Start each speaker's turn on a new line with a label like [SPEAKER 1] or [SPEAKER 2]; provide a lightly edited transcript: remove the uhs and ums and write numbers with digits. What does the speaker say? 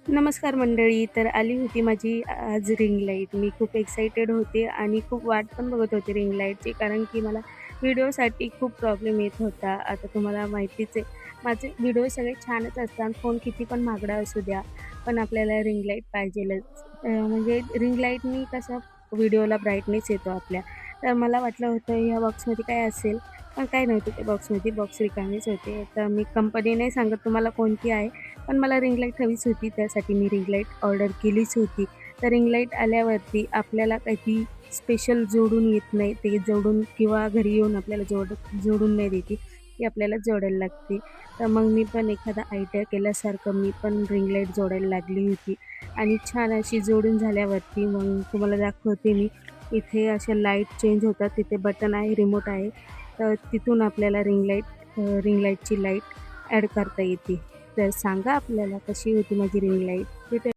[SPEAKER 1] नमस्कार मंडळी. तर आली होती माझी आज रिंग लाईट. मी खूप एक्साइटेड होते आणि खूप वाट पण बघत होते रिंग लाईटची, कारण की मला व्हिडिओसाठी खूप प्रॉब्लेम येत होता. आता तुम्हाला माहितीच आहे, माझे व्हिडिओ सगळे छानच असतात. फोन किती पण महागडा असू द्या, पण आपल्याला रिंग लाईट पाहिजेलच. म्हणजे रिंग लाईटनी कसं व्हिडिओला ब्राईटनेस येतो आपल्या. तर मला वाटलं होतं ह्या बॉक्समध्ये काय असेल, पण काही नव्हतं त्या बॉक्समध्ये. बॉक्स रिकामीच होते. तर मी कंपनी नाही सांगत तुम्हाला कोणती आहे, पण मला रिंग लाईट हवीच होती, त्यासाठी मी रिंग लाईट ऑर्डर केलीच होती. तर रिंग लाईट आल्यावरती आपल्याला काही ती स्पेशल जोडून येत नाही. ते जोडून किंवा घरी येऊन आपल्याला जोडून नाही देते. ती आपल्याला जोडायला लागते. तर मग मी पण एखादा आयडिया केल्यासारखं मी पण रिंग लाईट जोडायला लागली होती आणि छान अशी जोडून झाल्यावरती मग तुम्हाला दाखवते मी. इथे अशा लाईट चेंज होतात. तिथे बटन आहे, रिमोट आहे. तर तिथून आपल्याला रिंग लाईटची लाईट ॲड करता येते. तर सांगा आपल्याला कशी होती माझी रिंग लाईट? भेटूया